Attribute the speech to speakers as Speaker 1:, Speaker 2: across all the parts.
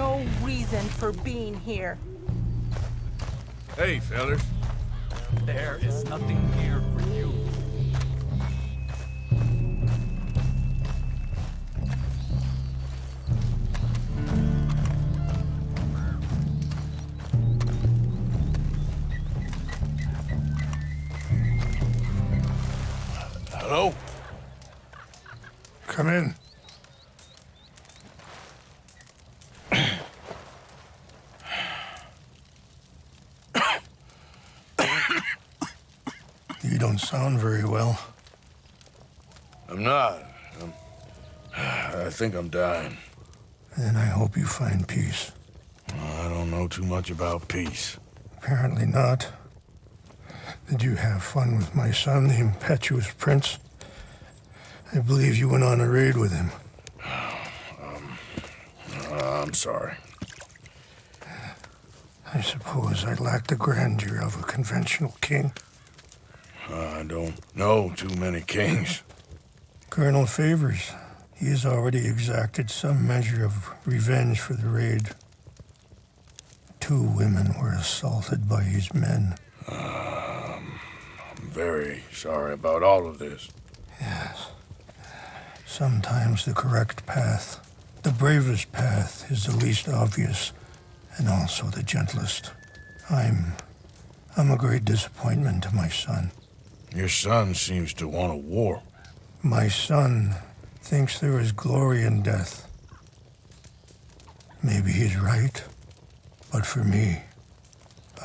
Speaker 1: no reason for being here.
Speaker 2: Hey, fellas.
Speaker 3: There is nothing here for you.
Speaker 2: Hello?
Speaker 4: Come in. You don't sound very well.
Speaker 2: I'm not. I think I'm dying.
Speaker 4: Then I hope you find peace.
Speaker 2: I don't know too much about peace.
Speaker 4: Apparently not. Did you have fun with my son, the impetuous prince? I believe you went on a raid with him.
Speaker 2: I'm sorry.
Speaker 4: I suppose I lack the grandeur of a conventional king.
Speaker 2: I don't know too many kings.
Speaker 4: Colonel Favors, he has already exacted some measure of revenge for the raid. 2 women were assaulted by his men.
Speaker 2: I'm very sorry about all of this.
Speaker 4: Yes. Sometimes the correct path, the bravest path, is the least obvious, and also the gentlest. I'm a great disappointment to my son.
Speaker 2: Your son seems to want a war.
Speaker 4: My son thinks there is glory in death. Maybe he's right, but for me,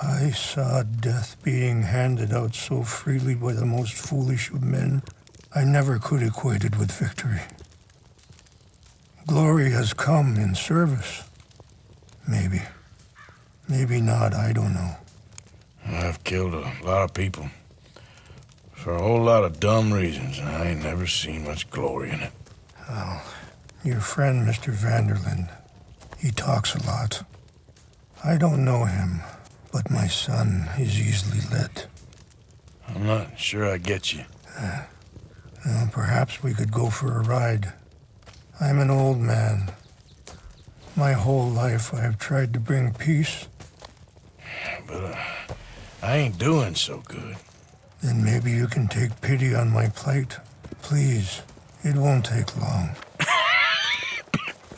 Speaker 4: I saw death being handed out so freely by the most foolish of men, I never could equate it with victory. Glory has come in service. Maybe. Maybe not, I don't know.
Speaker 2: I've killed a lot of people. For a whole lot of dumb reasons, and I ain't never seen much glory in it.
Speaker 4: Well, your friend, Mr. Vanderlyn, he talks a lot. I don't know him, but my son is easily led.
Speaker 2: I'm not sure I get you.
Speaker 4: Well, perhaps we could go for a ride. I'm an old man. My whole life I have tried to bring peace.
Speaker 2: But I ain't doing so good.
Speaker 4: Then maybe you can take pity on my plight. Please, it won't take long.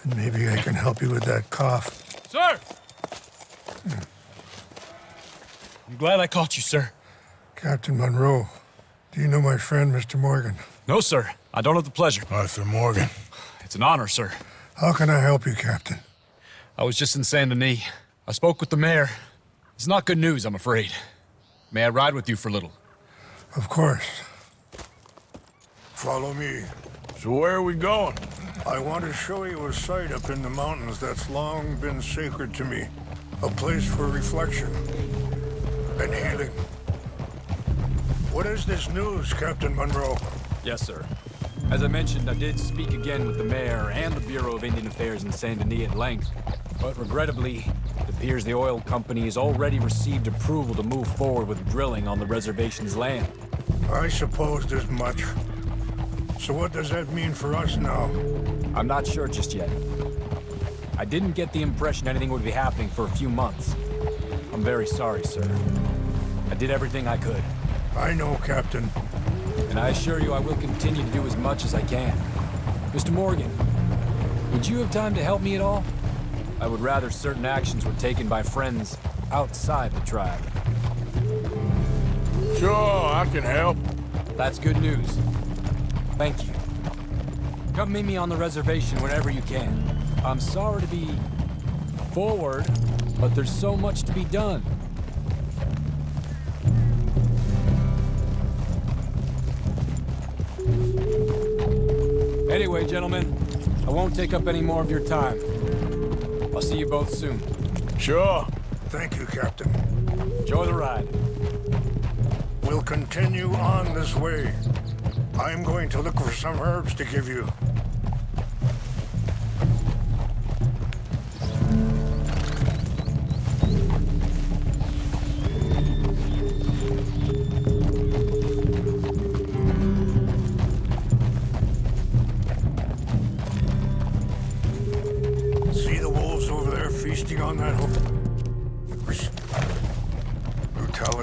Speaker 4: And maybe I can help you with that cough.
Speaker 3: Sir! I'm glad I caught you, sir.
Speaker 4: Captain Monroe, do you know my friend, Mr. Morgan?
Speaker 3: No, sir. I don't have the pleasure.
Speaker 2: Arthur Morgan.
Speaker 3: It's an honor, sir.
Speaker 4: How can I help you, Captain?
Speaker 3: I was just in Saint Denis. I spoke with the mayor. It's not good news, I'm afraid. May I ride with you for a little?
Speaker 4: Of course. Follow me.
Speaker 2: So where are we going?
Speaker 4: I want to show you a site up in the mountains that's long been sacred to me. A place for reflection and healing. What is this news, Captain Monroe?
Speaker 3: Yes, sir. As I mentioned, I did speak again with the mayor and the Bureau of Indian Affairs in Saint Denis at length. But regrettably, it appears the oil company has already received approval to move forward with drilling on the reservation's land.
Speaker 4: I supposed as much. So what does that mean for us now?
Speaker 3: I'm not sure just yet. I didn't get the impression anything would be happening for a few months. I'm very sorry, sir. I did everything I could.
Speaker 4: I know, Captain.
Speaker 3: And I assure you I will continue to do as much as I can. Mr. Morgan, would you have time to help me at all? I would rather certain actions were taken by friends outside the tribe.
Speaker 2: Sure, I can help.
Speaker 3: That's good news. Thank you. Come meet me on the reservation whenever you can. I'm sorry to be forward, but there's so much to be done. Anyway, gentlemen, I won't take up any more of your time. I'll see you both soon.
Speaker 2: Sure.
Speaker 4: Thank you, Captain.
Speaker 3: Enjoy the ride.
Speaker 4: We'll continue on this way. I'm going to look for some herbs to give you. See the wolves over there,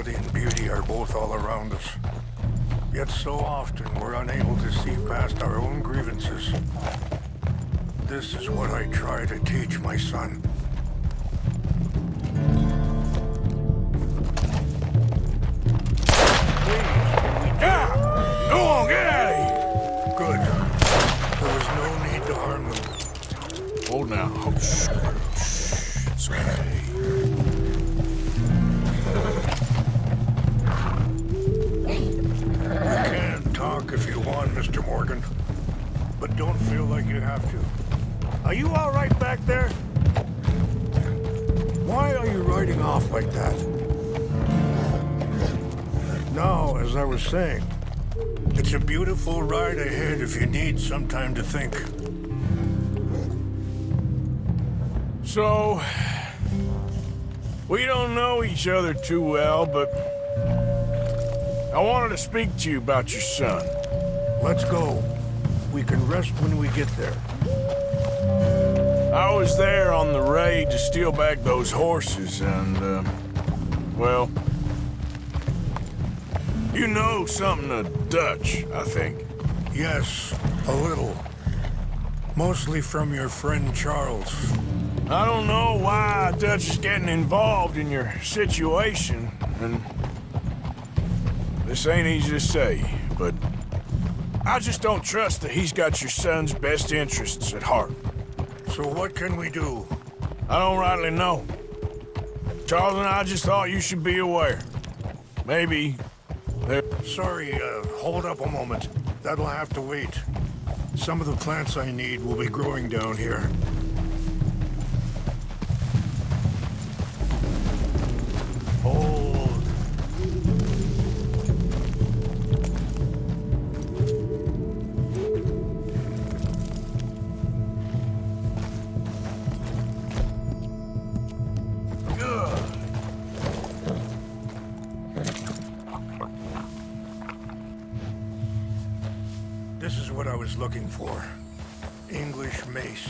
Speaker 4: Reality and beauty are both all around us. Yet so often we're unable to see past our own grievances. This is what I try to teach my son.
Speaker 2: Go on, get out of here!
Speaker 4: Good. There was no need to harm them.
Speaker 2: Hold now. Oh, shh. It's okay.
Speaker 4: You can talk if you want, Mr. Morgan. But don't feel like you have to. Are you all right back there? Why are you riding off like that? Now, as I was saying, it's a beautiful ride ahead if you need some time to think.
Speaker 2: So, we don't know each other too well, but I wanted to speak to you about your son.
Speaker 4: Let's go. We can rest when we get there.
Speaker 2: I was there on the raid to steal back those horses, and, well, you know something of Dutch, I think.
Speaker 4: Yes, a little. Mostly from your friend Charles.
Speaker 2: I don't know why Dutch is getting involved in your situation, and this ain't easy to say, but I just don't trust that he's got your son's best interests at heart.
Speaker 4: So what can we do?
Speaker 2: I don't rightly know. Charles and I just thought you should be aware. Maybe there...
Speaker 4: Sorry, hold up a moment. That'll have to wait. Some of the plants I need will be growing down here. Hold. This is what I was looking for. English mace.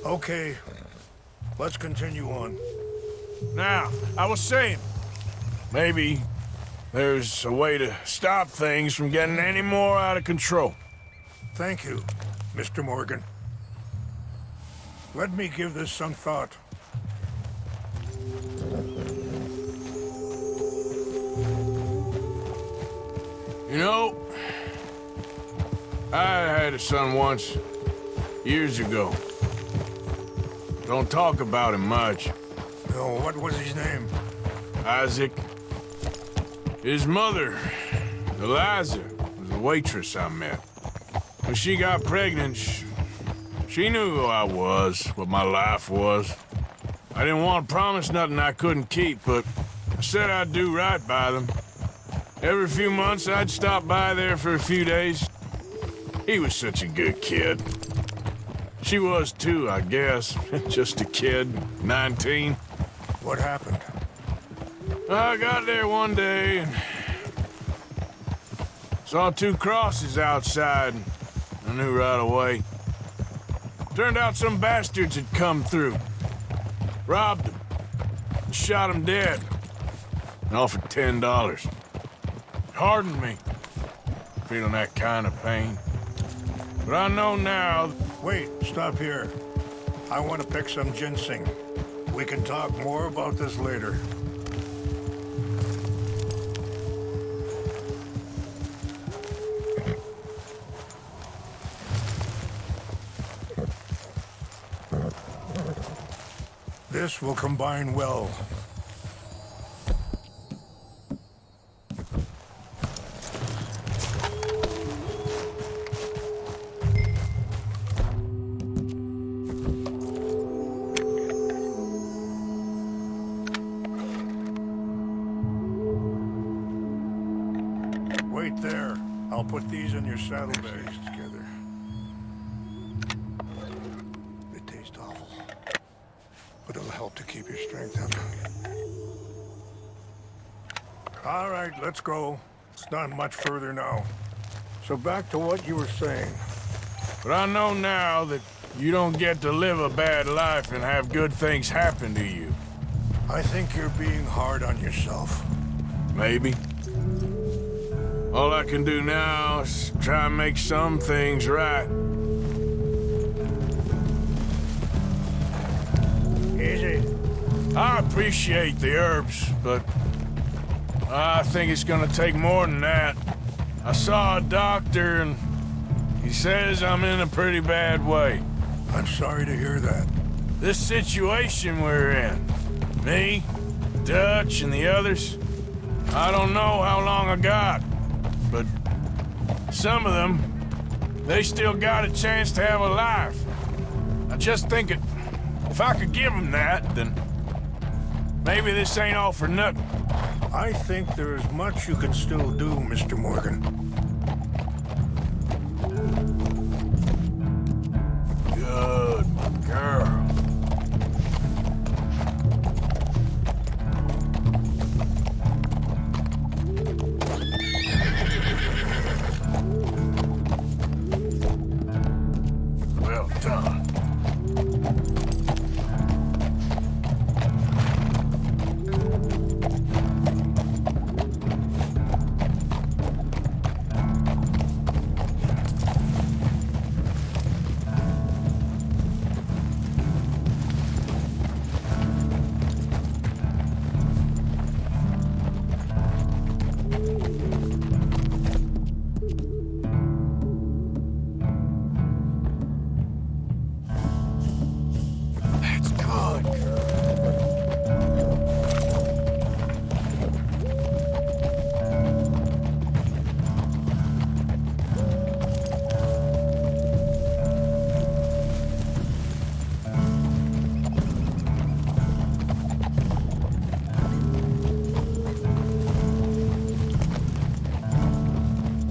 Speaker 4: Okay, let's continue on.
Speaker 2: Now, I was saying, maybe there's a way to stop things from getting any more out of control.
Speaker 4: Thank you, Mr. Morgan. Let me give this some thought.
Speaker 2: You know, I had a son once, years ago. Don't talk about him much.
Speaker 4: No, what was his name?
Speaker 2: Isaac. His mother, Eliza, was a waitress I met. When she got pregnant, she knew who I was, what my life was. I didn't want to promise nothing I couldn't keep, but I said I'd do right by them. Every few months, I'd stop by there for a few days. He was such a good kid. She was too, I guess. Just a kid, 19.
Speaker 4: What happened?
Speaker 2: I got there one day and saw two crosses outside. I knew right away. Turned out some bastards had come through. Robbed them. And shot them dead. And offered $10. Hardened me, feeling that kind of pain. But I know now...
Speaker 4: Wait, stop here. I want to pick some ginseng. We can talk more about this later. This will combine well. Wait there. I'll put these in your saddlebags together. They taste awful, but it'll help to keep your strength up. All right, let's go. It's not much further now. So back to what you were saying.
Speaker 2: But I know now that You don't get to live a bad life and have good things happen to you.
Speaker 4: I think you're being hard on yourself.
Speaker 2: Maybe. All I can do now is try and make some things right.
Speaker 4: Easy.
Speaker 2: I appreciate the herbs, but I think it's gonna take more than that. I saw a doctor and he says I'm in a pretty bad way.
Speaker 4: I'm sorry to hear that.
Speaker 2: This situation we're in, me, Dutch, and the others, I don't know how long I got, but some of them, they still got a chance to have a life. I just think if I could give them that, then maybe this ain't all for nothing.
Speaker 4: I think there is much you can still do, Mr. Morgan.
Speaker 2: Good girl. Well done. That's good, girl.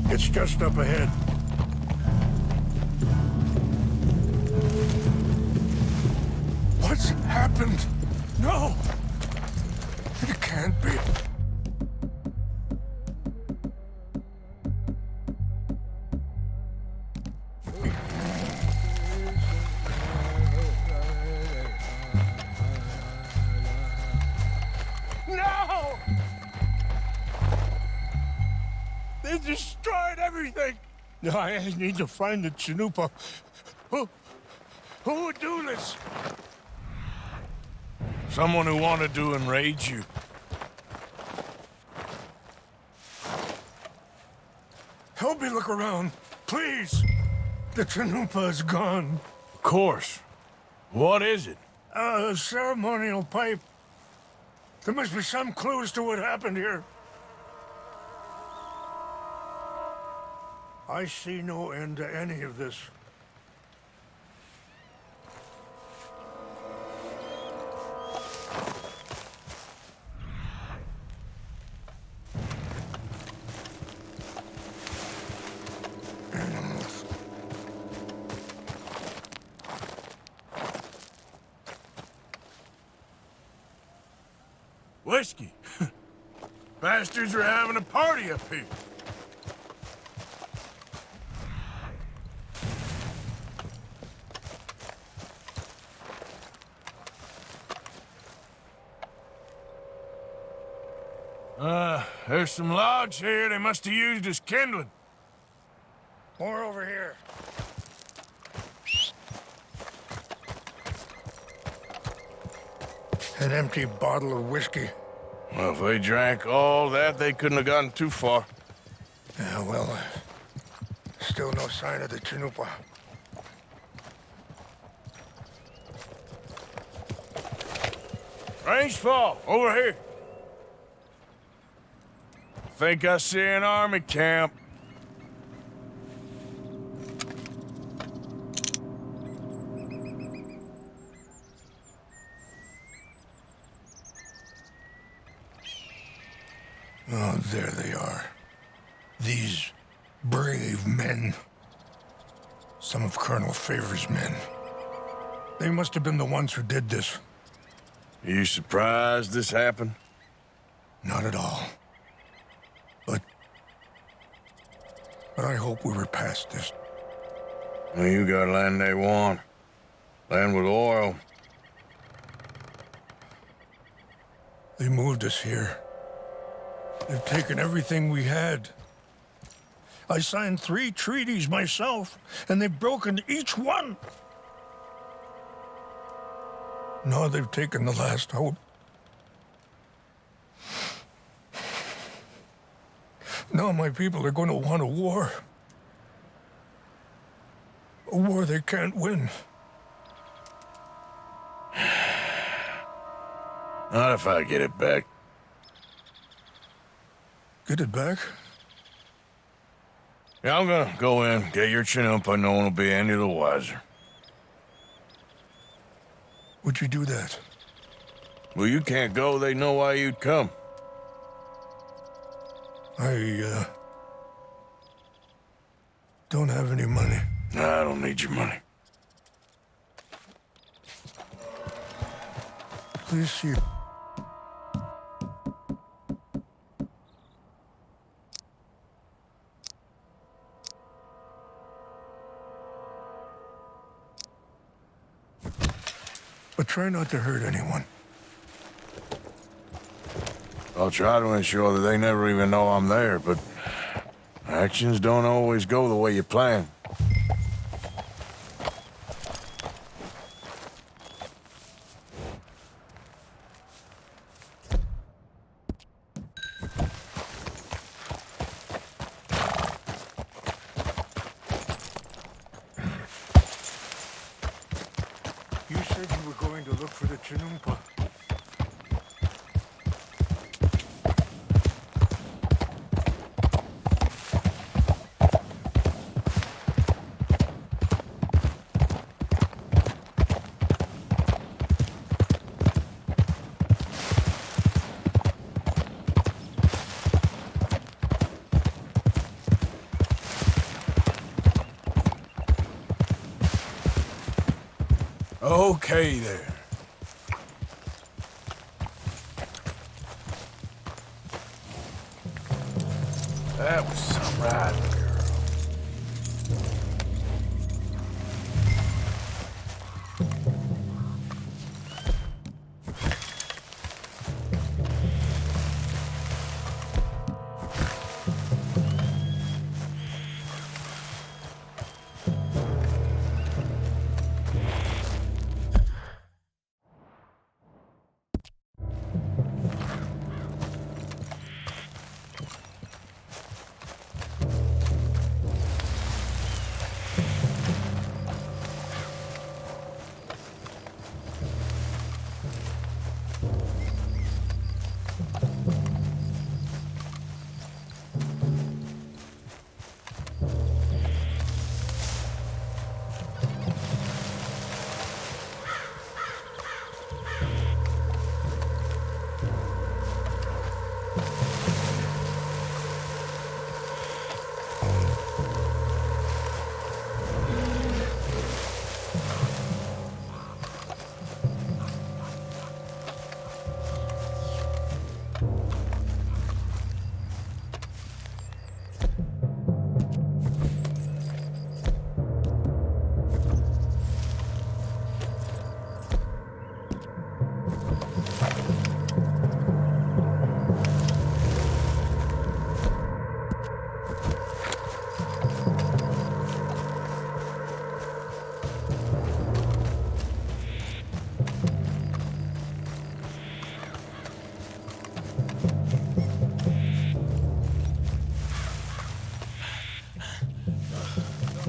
Speaker 4: It's just up ahead. What's happened? No! It can't be. No! They destroyed everything! I need to find the Chanupa. Who would do this?
Speaker 2: Someone who wanted to enrage you.
Speaker 4: Help me look around, please. The Chanupa is gone.
Speaker 2: Of course. What is it?
Speaker 4: A ceremonial pipe. There must be some clues to what happened here. I see no end to any of this. Animals.
Speaker 2: Whiskey. Bastards are having a party up here. There's some logs here they must have used as kindling.
Speaker 4: More over here. An empty bottle of whiskey.
Speaker 2: Well, if they drank all that, they couldn't have gotten too far.
Speaker 4: Yeah, well, still no sign of the Chanupa.
Speaker 2: Range fall, over here. Think I see an army camp.
Speaker 4: Oh, there they are. These brave men. Some of Colonel Favor's men. They must have been the ones who did this.
Speaker 2: Are you surprised this happened?
Speaker 4: Not at all. But I hope we were past this.
Speaker 2: Well, you got land they want. Land with oil.
Speaker 4: They moved us here. They've taken everything we had. I signed 3 treaties myself, and they've broken each one. Now they've taken the last hope. Now my people are going to want a war. A war they can't win.
Speaker 2: Not if I get it back.
Speaker 4: Get it back?
Speaker 2: Yeah, I'm gonna go in, get your Chinoopa, no one will be any the wiser.
Speaker 4: Would you do that?
Speaker 2: Well, you can't go, they know why you'd come.
Speaker 4: I don't have any money.
Speaker 2: Nah, I don't need your money.
Speaker 4: Please see. But try not to hurt anyone.
Speaker 2: I'll try to ensure that they never even know I'm there, but actions don't always go the way you plan.
Speaker 4: You said you were going to look for the Chinoopa.
Speaker 2: Okay there. That was some riding, girl.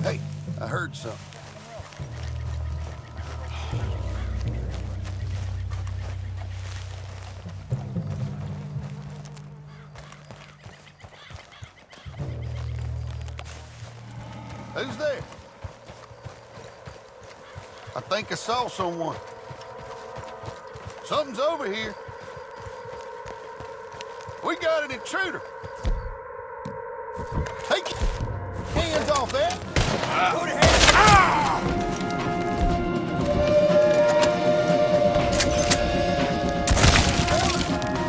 Speaker 5: Hey, I heard something. Who's there? I think I saw someone. Something's over here. We got an intruder. Take your hands off that. Put your hands.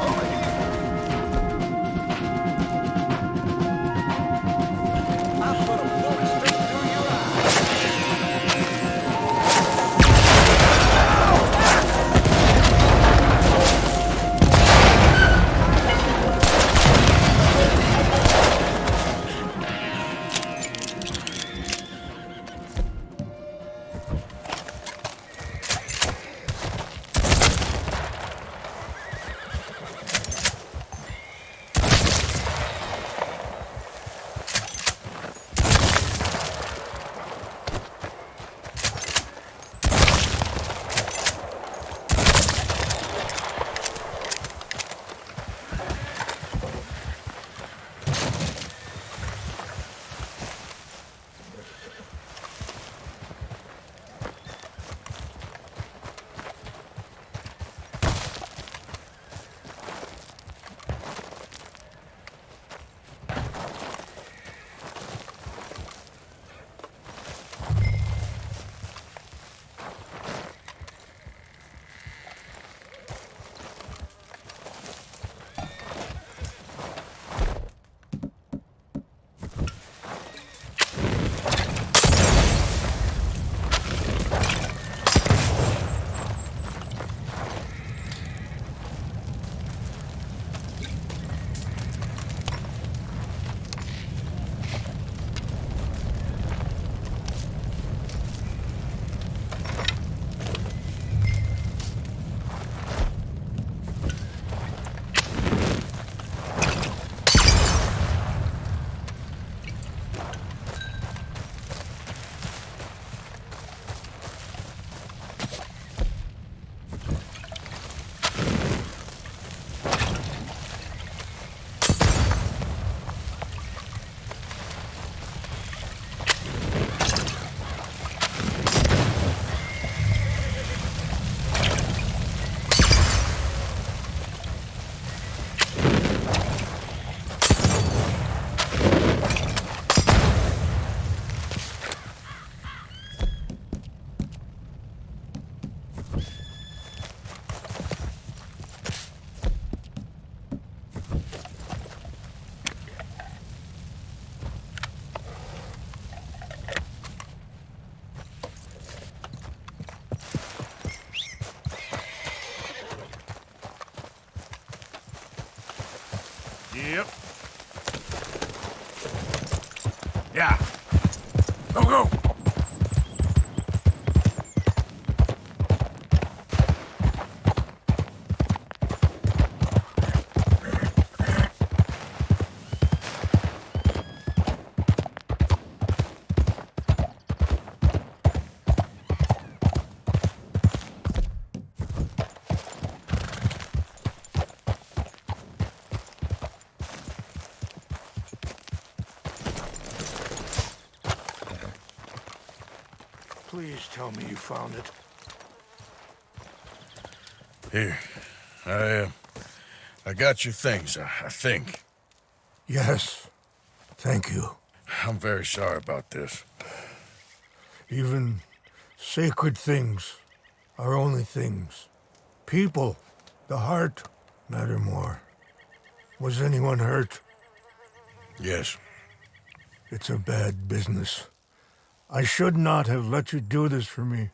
Speaker 5: Over here. I put a bullet straight through your eye.
Speaker 2: Yep. Yeah. Go, go.
Speaker 4: Please tell me you found it.
Speaker 2: Here. I got your things, I think.
Speaker 4: Yes. Thank you.
Speaker 2: I'm very sorry about this.
Speaker 4: Even sacred things are only things. People, the heart, matter more. Was anyone hurt?
Speaker 2: Yes.
Speaker 4: It's a bad business. I should not have let you do this for me.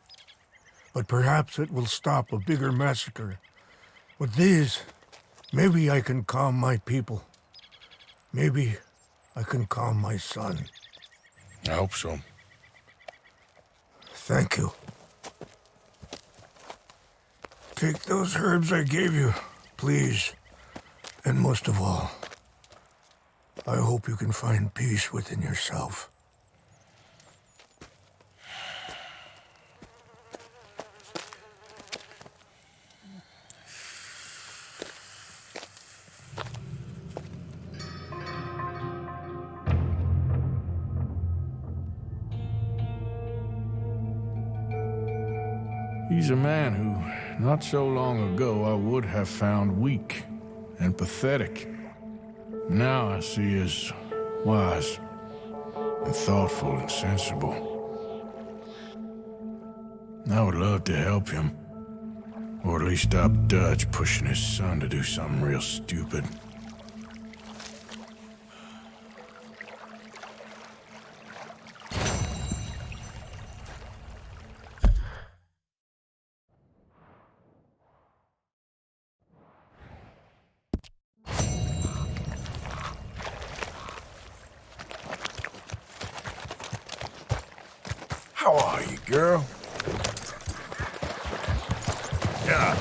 Speaker 4: But perhaps it will stop a bigger massacre. With these, maybe I can calm my people. Maybe I can calm my son.
Speaker 2: I hope so.
Speaker 4: Thank you. Take those herbs I gave you, please. And most of all, I hope you can find peace within yourself.
Speaker 2: He's a man who, not so long ago, I would have found weak and pathetic. Now I see as wise and thoughtful and sensible. I would love to help him, or at least stop Dutch pushing his son to do something real stupid. How are you, girl? Yeah.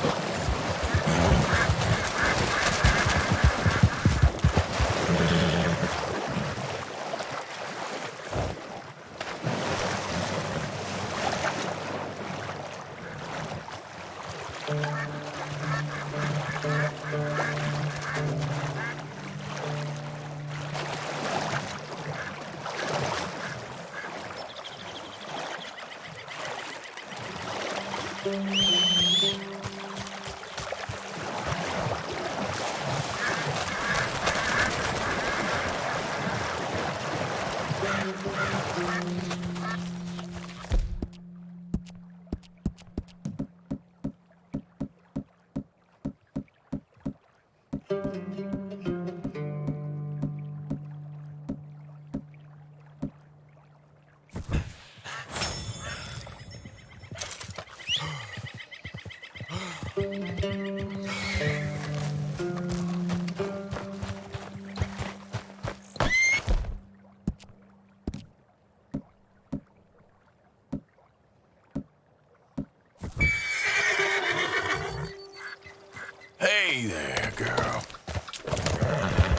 Speaker 2: Hey there, girl.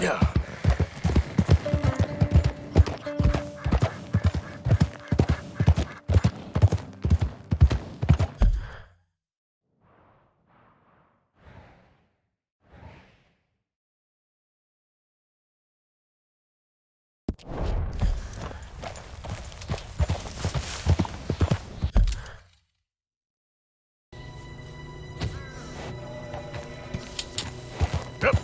Speaker 2: Yeah. Yep.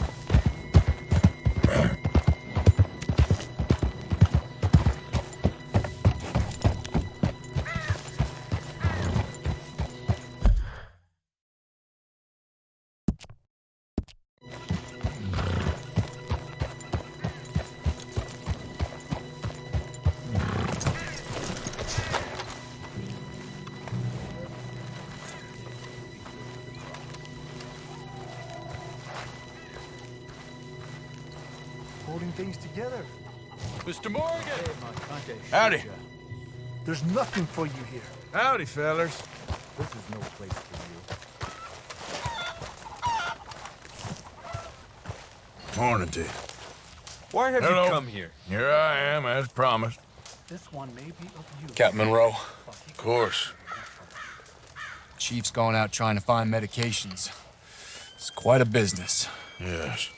Speaker 5: putting things together.
Speaker 3: Mr. Morgan!
Speaker 2: Howdy.
Speaker 5: There's nothing for you here.
Speaker 2: Howdy, fellers.
Speaker 3: This is no place for you.
Speaker 2: Morning to you.
Speaker 6: Why have
Speaker 2: Hello.
Speaker 6: you come here?
Speaker 2: Here I am, as promised.
Speaker 5: This one may be of you.
Speaker 6: Captain Monroe.
Speaker 2: Of course.
Speaker 3: Chief's gone out trying to find medications. It's quite a business.
Speaker 2: Yes.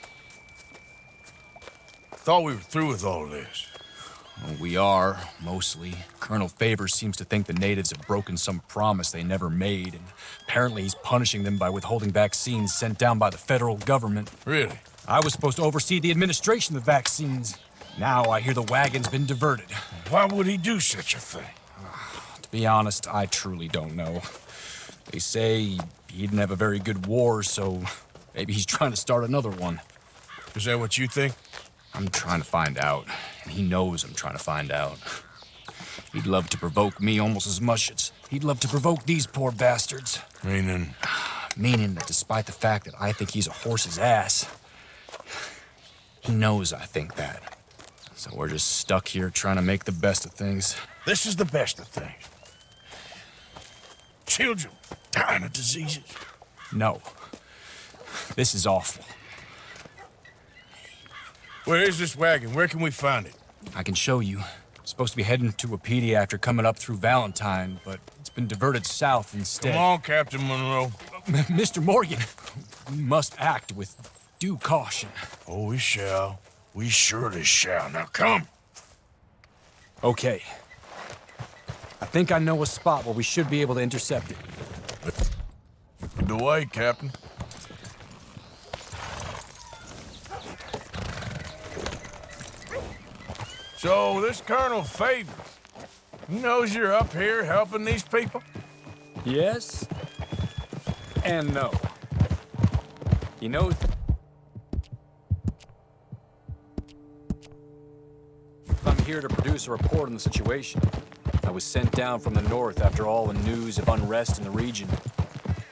Speaker 2: Thought we were through with all this.
Speaker 3: Well, we are, mostly. Colonel Favors seems to think the natives have broken some promise they never made, and apparently he's punishing them by withholding vaccines sent down by the federal government.
Speaker 2: Really?
Speaker 3: I was supposed to oversee the administration of the vaccines. Now I hear the wagon's been diverted.
Speaker 2: Why would he do such a thing?
Speaker 3: To be honest, I truly don't know. They say he didn't have a very good war, so maybe he's trying to start another one.
Speaker 2: Is that what you think?
Speaker 3: I'm trying to find out, and he knows I'm trying to find out. He'd love to provoke me almost as much as he'd love to provoke these poor bastards.
Speaker 2: Meaning?
Speaker 3: Meaning that despite the fact that I think he's a horse's ass, he knows I think that. So we're just stuck here trying to make the best of things.
Speaker 2: This is the best of things. Children dying of diseases.
Speaker 3: No. This is awful.
Speaker 2: Where is this wagon? Where can we find it?
Speaker 3: I can show you. Supposed to be heading to Wapiti after coming up through Valentine, but it's been diverted south instead.
Speaker 2: Come on, Captain Monroe.
Speaker 3: Mr. Morgan, we must act with due caution.
Speaker 2: Oh, we shall. We surely shall. Now come.
Speaker 3: Okay. I think I know a spot where we should be able to intercept it.
Speaker 2: Lead the way, Captain. So, this Colonel Favors, he knows you're up here helping these people?
Speaker 3: Yes and no. He knows. I'm here to produce a report on the situation. I was sent down from the north after all the news of unrest in the region.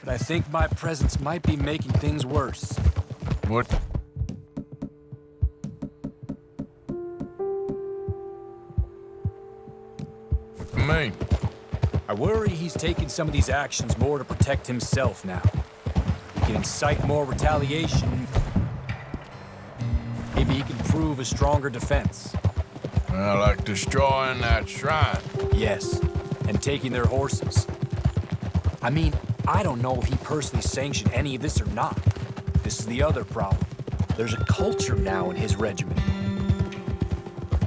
Speaker 3: But I think my presence might be making things worse.
Speaker 2: What? I mean,
Speaker 3: I worry he's taking some of these actions more to protect himself now. He can incite more retaliation. Maybe he can prove a stronger defense.
Speaker 2: like destroying that shrine.
Speaker 3: Yes, and taking their horses. I mean, I don't know if he personally sanctioned any of this or not. This is the other problem. There's a culture now in his regiment.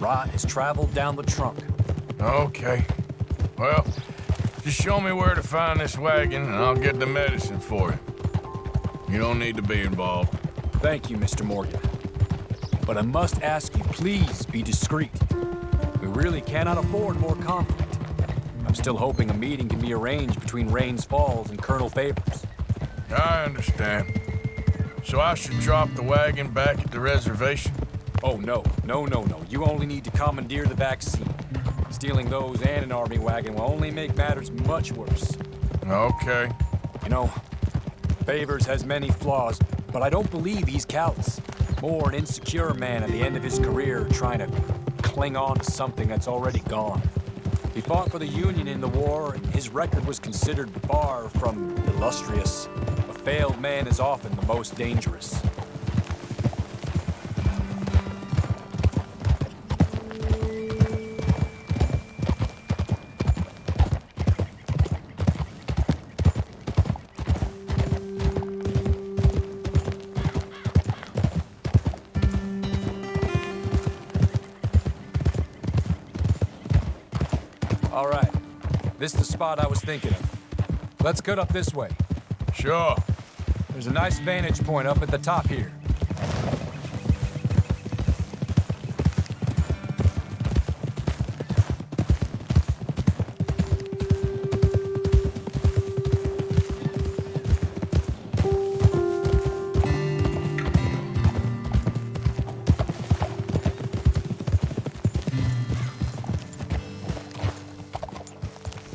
Speaker 3: Rot has traveled down the trunk.
Speaker 2: Okay. Well, just show me where to find this wagon, and I'll get the medicine for you. You don't need to be involved.
Speaker 3: Thank you, Mr. Morgan. But I must ask you, please be discreet. We really cannot afford more conflict. I'm still hoping a meeting can be arranged between Rains Falls and Colonel Favors.
Speaker 2: I understand. So I should drop the wagon back at the reservation?
Speaker 3: Oh, no. No. You only need to commandeer the vaccine. Stealing those and an army wagon will only make matters much worse.
Speaker 2: Okay.
Speaker 3: You know, Favors has many flaws, but I don't believe he's callous. More an insecure man at the end of his career trying to cling on to something that's already gone. He fought for the Union in the war, and his record was considered far from illustrious. A failed man is often the most dangerous. All right. This is the spot I was thinking of. Let's cut up this way.
Speaker 2: Sure.
Speaker 3: There's a nice vantage point up at the top here.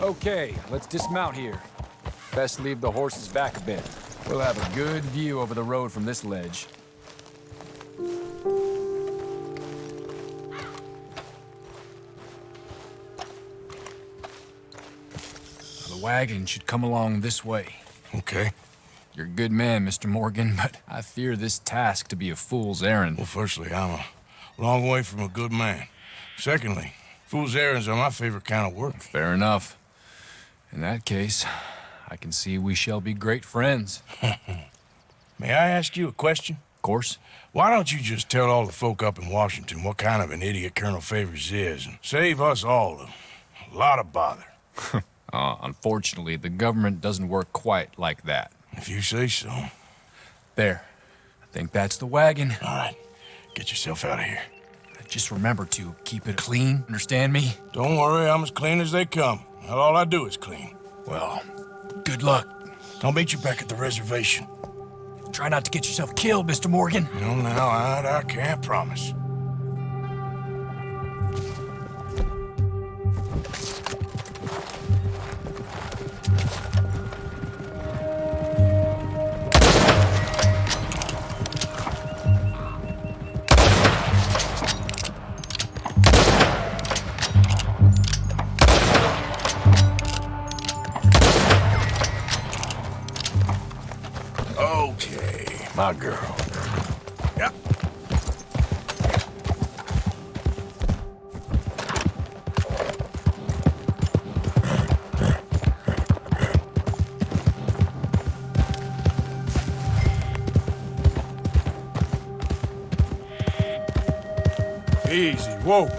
Speaker 3: Okay, let's dismount here. Best leave the horses back a bit. We'll have a good view over the road from this ledge. wagon should come along this way.
Speaker 2: Okay.
Speaker 3: You're a good man, Mr. Morgan, but I fear this task to be a fool's errand.
Speaker 2: Well, firstly, I'm a long way from a good man. Secondly, fool's errands are my favorite kind of work.
Speaker 3: Fair enough. In that case, I can see we shall be great friends.
Speaker 2: May I ask you a question?
Speaker 3: Of course.
Speaker 2: Why don't you just tell all the folk up in Washington what kind of an idiot Colonel Favors is and save us all a lot of bother?
Speaker 3: Unfortunately, the government doesn't work quite like that.
Speaker 2: If you say so.
Speaker 3: There. I think that's the wagon.
Speaker 2: All right, get yourself out of here.
Speaker 3: Just remember to keep it clean, understand me?
Speaker 2: Don't worry, I'm as clean as they come. Well, all I do is clean.
Speaker 3: Well, good luck.
Speaker 2: I'll meet you back at the reservation.
Speaker 3: Try not to get yourself killed, Mr. Morgan.
Speaker 2: No, now, I can't promise. Okay, my girl. Yep. Easy, whoa.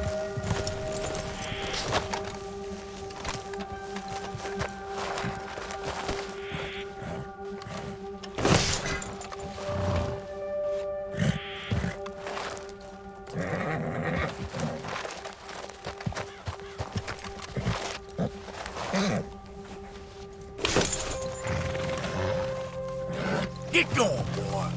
Speaker 2: Get going, boy.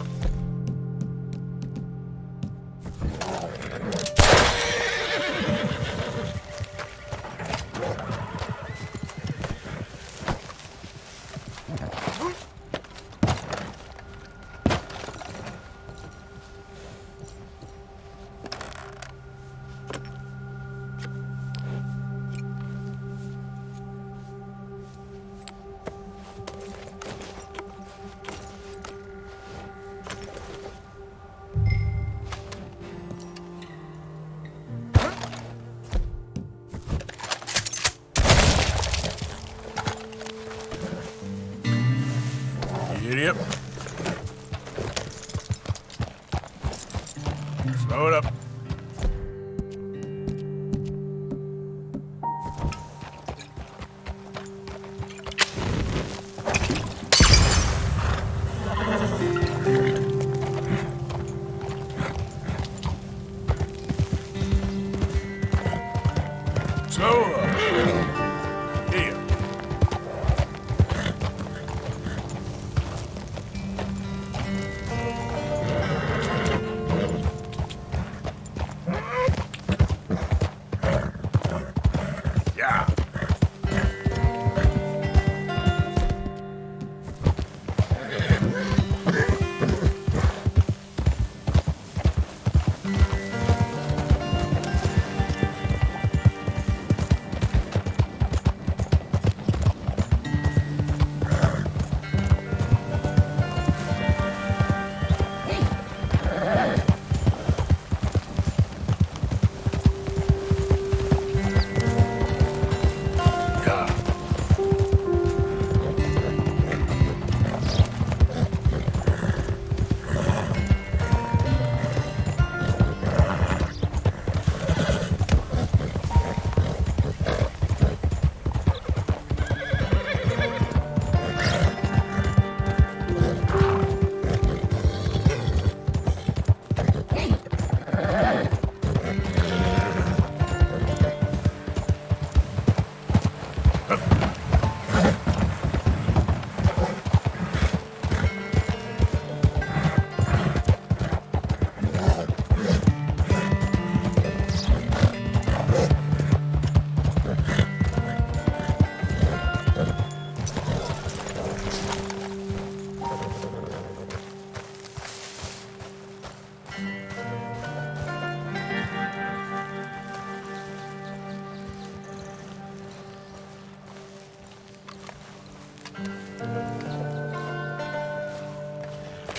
Speaker 2: Idiot. Slow it up. Slow up. Here.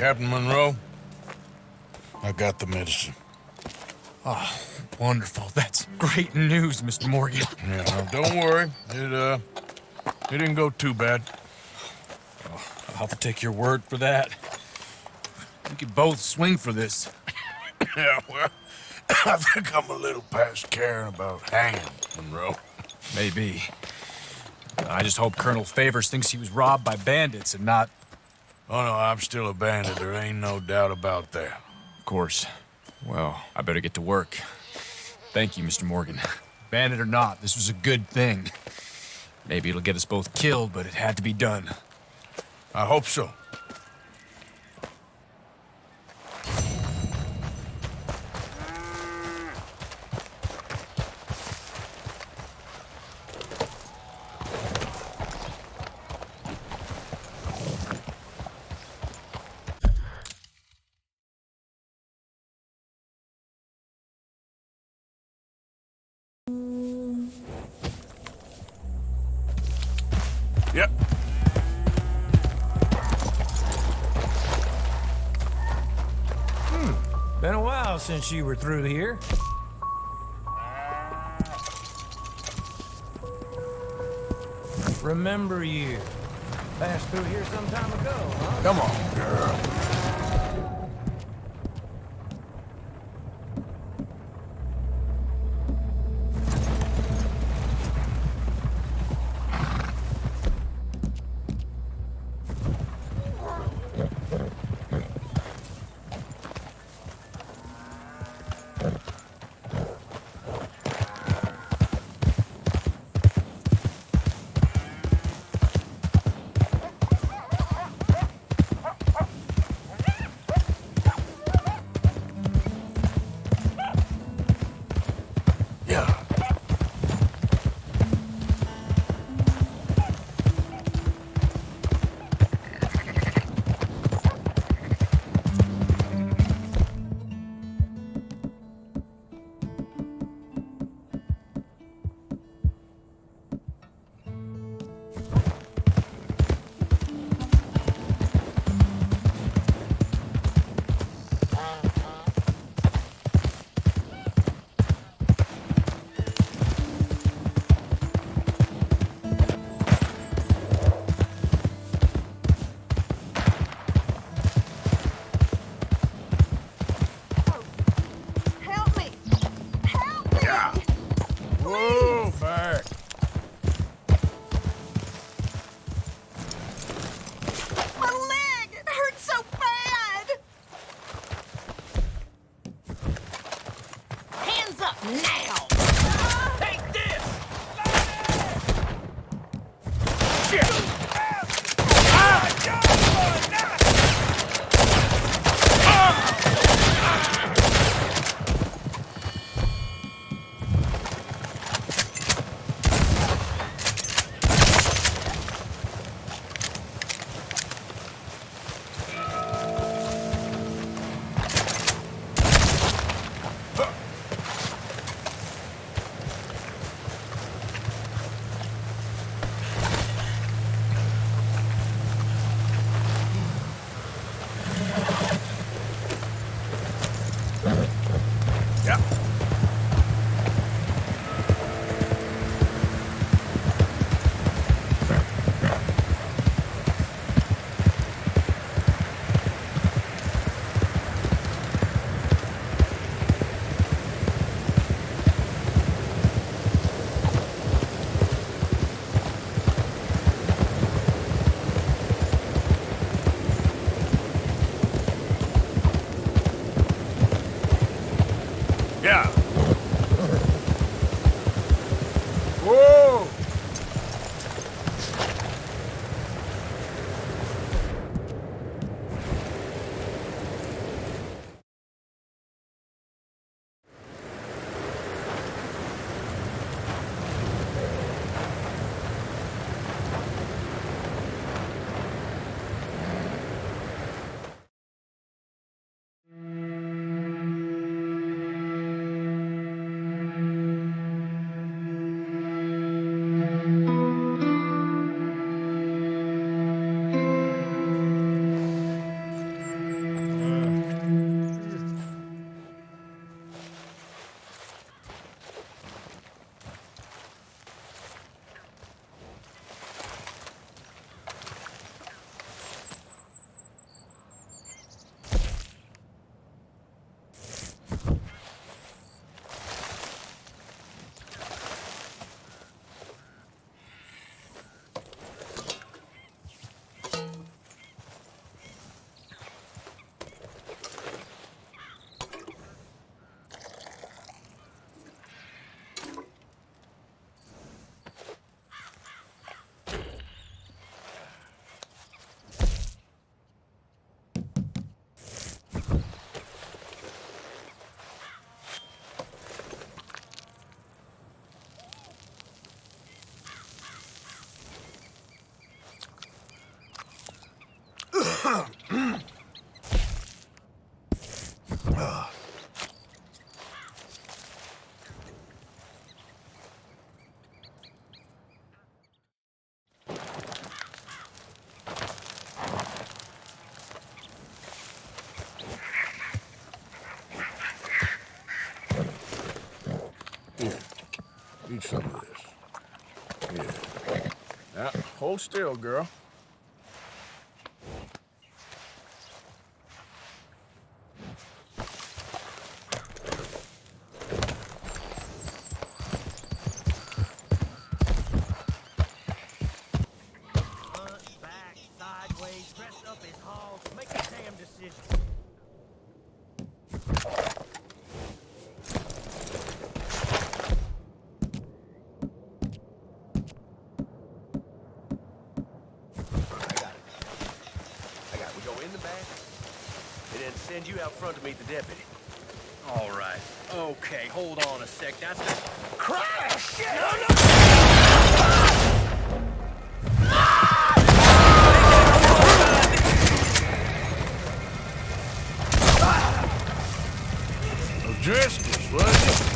Speaker 2: Captain Monroe, I got the medicine.
Speaker 3: Oh, wonderful. That's great news, Mr. Morgan.
Speaker 2: Yeah, now, don't worry. It didn't go too bad.
Speaker 3: I'll have to take your word for that. We could both swing for this.
Speaker 2: Yeah, well, I think I'm a little past caring about hanging, Monroe.
Speaker 3: Maybe. I just hope Colonel Favors thinks he was robbed by bandits and not...
Speaker 2: Oh, no, I'm still a bandit. There ain't no doubt about that.
Speaker 3: Of course. Well, I better get to work. Thank you, Mr. Morgan. Bandit or not, this was a good thing. Maybe it'll get us both killed, but it had to be done.
Speaker 2: I hope so. Yep.
Speaker 6: Been a while since you were through here. Remember you. Passed through here some time ago, huh?
Speaker 2: Come on, girl. Yeah.
Speaker 1: Help me! Help me!
Speaker 2: Yeah. Whoa, back.
Speaker 1: My leg! It hurts so bad! Hands up now! Take this!
Speaker 2: Here, eat some of this. Here. Now, hold still, girl.
Speaker 7: Front, back, sideways, dress up as hogs, make a damn decision.
Speaker 8: I got it. We go in the back, and then send you out front to meet the deputy.
Speaker 7: All right. Okay, hold on a sec. That's the...
Speaker 8: Crash!
Speaker 2: No justice, was it?